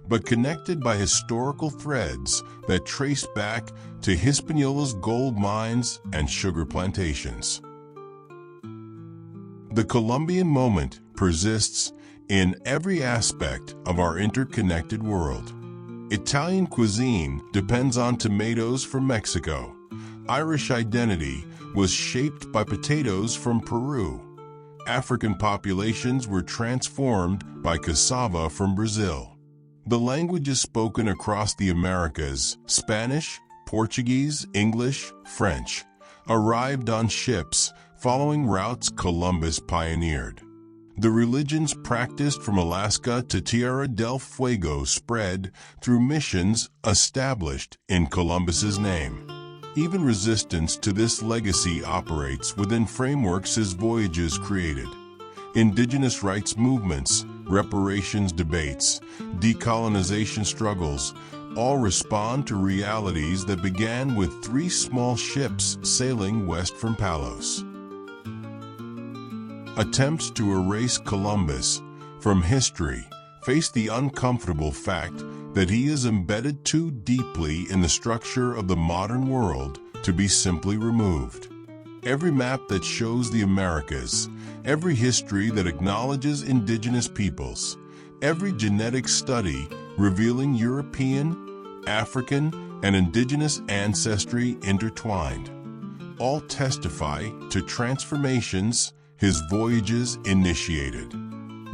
but connected by historical threads that trace back to Hispaniola's gold mines and sugar plantations. The Columbian moment persists in every aspect of our interconnected world. Italian cuisine depends on tomatoes from Mexico. Irish identity was shaped by potatoes from Peru. African populations were transformed by cassava from Brazil. The languages spoken across the Americas, Spanish, Portuguese, English, French, arrived on ships following routes Columbus pioneered. The religions practiced from Alaska to Tierra del Fuego spread through missions established in Columbus's name. Even resistance to this legacy operates within frameworks his voyages created. Indigenous rights movements, reparations debates, decolonization struggles, all respond to realities that began with 3 small ships sailing west from Palos. Attempts to erase Columbus from history face the uncomfortable fact that he is embedded too deeply in the structure of the modern world to be simply removed. Every map that shows the Americas, every history that acknowledges indigenous peoples, every genetic study revealing European, African, and indigenous ancestry intertwined, all testify to transformations his voyages initiated.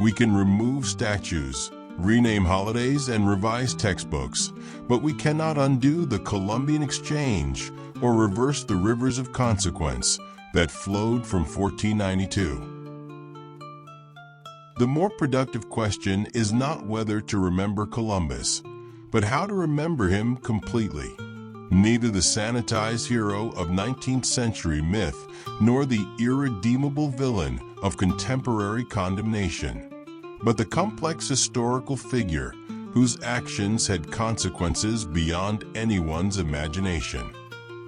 We can remove statues, rename holidays, and revise textbooks, but we cannot undo the Columbian exchange or reverse the rivers of consequence that flowed from 1492. The more productive question is not whether to remember Columbus, but how to remember him completely. Neither the sanitized hero of 19th century myth nor the irredeemable villain of contemporary condemnation, but the complex historical figure whose actions had consequences beyond anyone's imagination.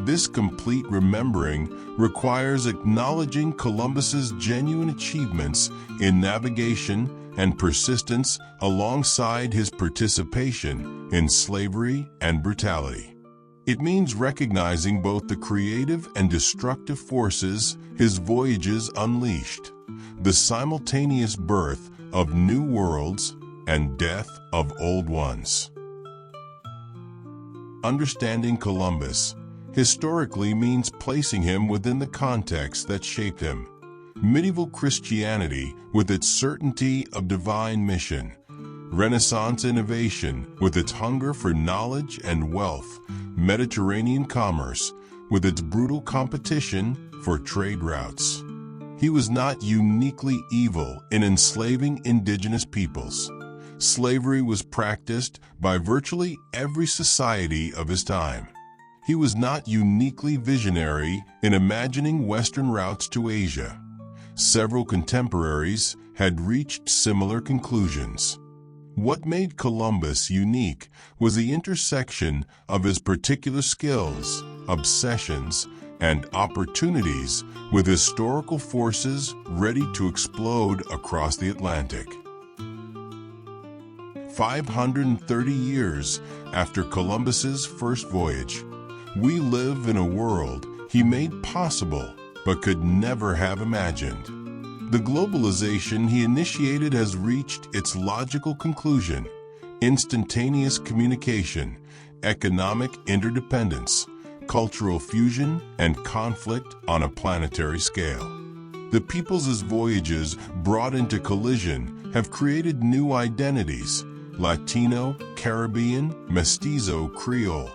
This complete remembering requires acknowledging Columbus's genuine achievements in navigation and persistence alongside his participation in slavery and brutality. It means recognizing both the creative and destructive forces his voyages unleashed, the simultaneous birth of new worlds and death of old ones. Understanding Columbus historically means placing him within the context that shaped him. Medieval Christianity with its certainty of divine mission, Renaissance innovation with its hunger for knowledge and wealth, Mediterranean commerce with its brutal competition for trade routes. He was not uniquely evil in enslaving indigenous peoples. Slavery was practiced by virtually every society of his time. He was not uniquely visionary in imagining Western routes to Asia. Several contemporaries had reached similar conclusions. What made Columbus unique was the intersection of his particular skills, obsessions, and opportunities with historical forces ready to explode across the Atlantic. 530 years after Columbus's first voyage, we live in a world he made possible but could never have imagined. The globalization he initiated has reached its logical conclusion: instantaneous communication, economic interdependence, cultural fusion, and conflict on a planetary scale. The peoples his voyages brought into collision have created new identities: Latino, Caribbean, Mestizo, Creole,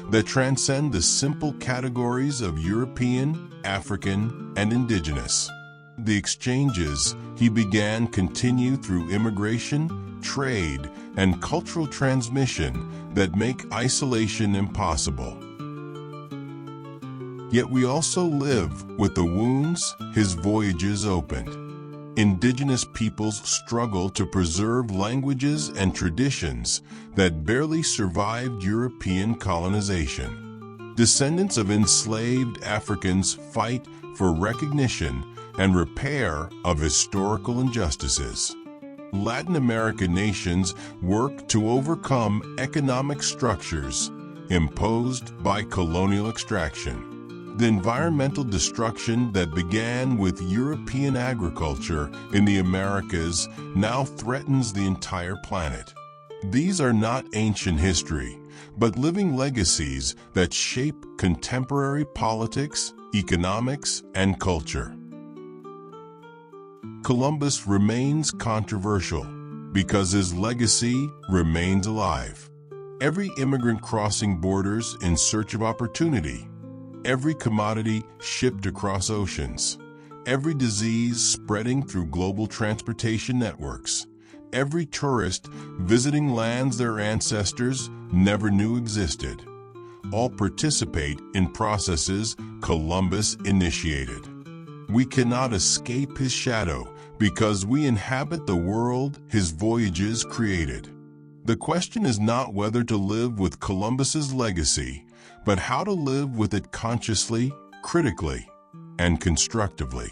that transcend the simple categories of European, African, and Indigenous. The exchanges he began continue through immigration, trade, and cultural transmission that make isolation impossible. Yet we also live with the wounds his voyages opened. Indigenous peoples struggle to preserve languages and traditions that barely survived European colonization. Descendants of enslaved Africans fight for recognition and repair of historical injustices. Latin American nations work to overcome economic structures imposed by colonial extraction. The environmental destruction that began with European agriculture in the Americas now threatens the entire planet. These are not ancient history, but living legacies that shape contemporary politics, economics, and culture. Columbus remains controversial because his legacy remains alive. Every immigrant crossing borders in search of opportunity, every commodity shipped across oceans, every disease spreading through global transportation networks, every tourist visiting lands their ancestors never knew existed, all participate in processes Columbus initiated. We cannot escape his shadow because we inhabit the world his voyages created. The question is not whether to live with Columbus's legacy, but how to live with it consciously, critically, and constructively.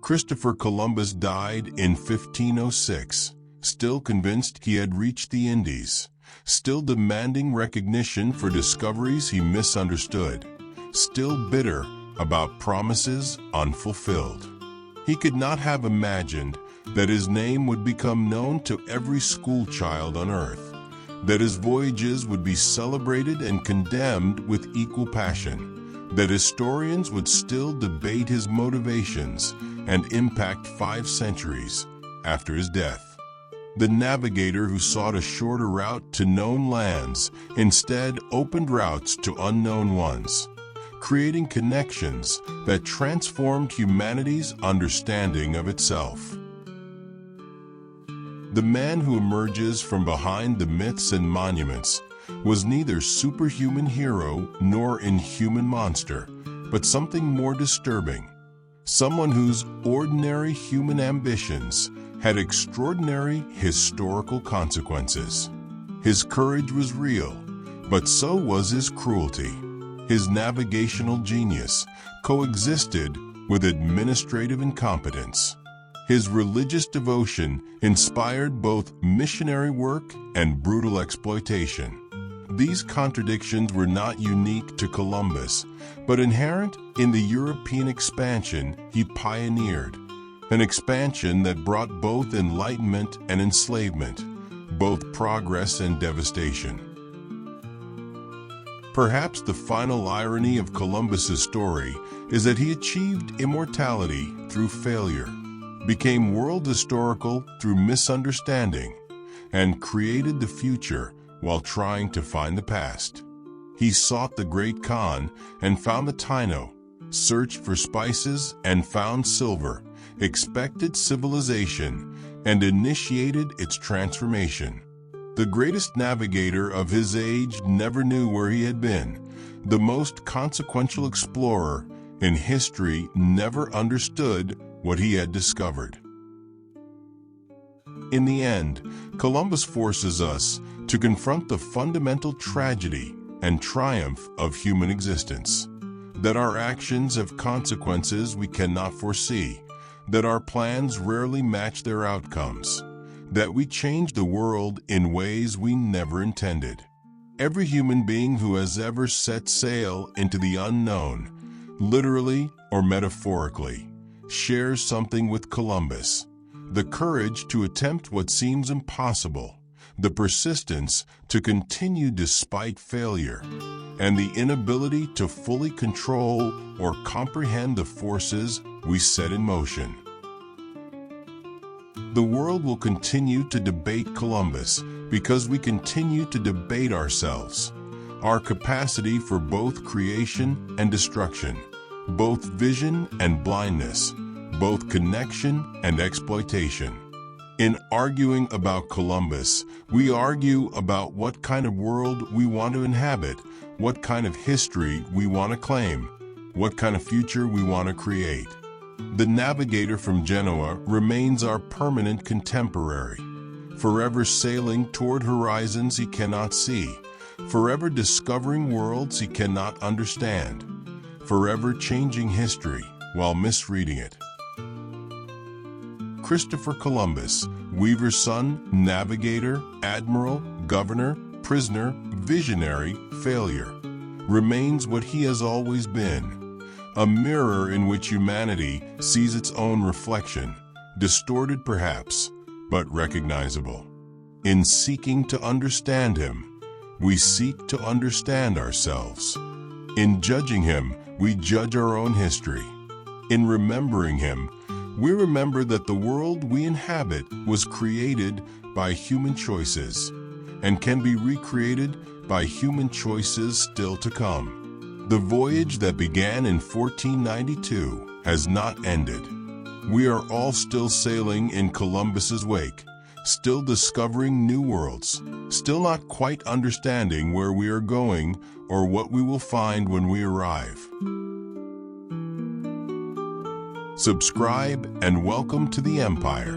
Christopher Columbus died in 1506, still convinced he had reached the Indies, still demanding recognition for discoveries he misunderstood, still bitter about promises unfulfilled. He could not have imagined that his name would become known to every school child on Earth, that his voyages would be celebrated and condemned with equal passion, that historians would still debate his motivations and impact 5 centuries after his death. The navigator who sought a shorter route to known lands instead opened routes to unknown ones, creating connections that transformed humanity's understanding of itself. The man who emerges from behind the myths and monuments was neither superhuman hero nor inhuman monster, but something more disturbing, someone whose ordinary human ambitions had extraordinary historical consequences. His courage was real, but so was his cruelty. His navigational genius coexisted with administrative incompetence. His religious devotion inspired both missionary work and brutal exploitation. These contradictions were not unique to Columbus, but inherent in the European expansion he pioneered, an expansion that brought both enlightenment and enslavement, both progress and devastation. Perhaps the final irony of Columbus's story is that he achieved immortality through failure, became world historical through misunderstanding, and created the future while trying to find the past. He sought the Great Khan and found the Taino, searched for spices and found silver, expected civilization, and initiated its transformation. The greatest navigator of his age never knew where he had been. The most consequential explorer in history never understood what he had discovered. In the end, Columbus forces us to confront the fundamental tragedy and triumph of human existence, that our actions have consequences we cannot foresee, that our plans rarely match their outcomes, that we change the world in ways we never intended. Every human being who has ever set sail into the unknown, literally or metaphorically, shares something with Columbus: the courage to attempt what seems impossible, the persistence to continue despite failure, and the inability to fully control or comprehend the forces we set in motion. The world will continue to debate Columbus because we continue to debate ourselves, our capacity for both creation and destruction, both vision and blindness, both connection and exploitation. In arguing about Columbus, we argue about what kind of world we want to inhabit, what kind of history we want to claim, what kind of future we want to create. The navigator from Genoa remains our permanent contemporary, forever sailing toward horizons he cannot see, forever discovering worlds he cannot understand, forever changing history while misreading it. Christopher Columbus, weaver's son, navigator, admiral, governor, prisoner, visionary, failure, remains what he has always been: a mirror in which humanity sees its own reflection, distorted perhaps, but recognizable. In seeking to understand him, we seek to understand ourselves. In judging him, we judge our own history. In remembering him, we remember that the world we inhabit was created by human choices and can be recreated by human choices still to come. The voyage that began in 1492 has not ended. We are all still sailing in Columbus's wake, still discovering new worlds, still not quite understanding where we are going or what we will find when we arrive. Subscribe and welcome to the Empire.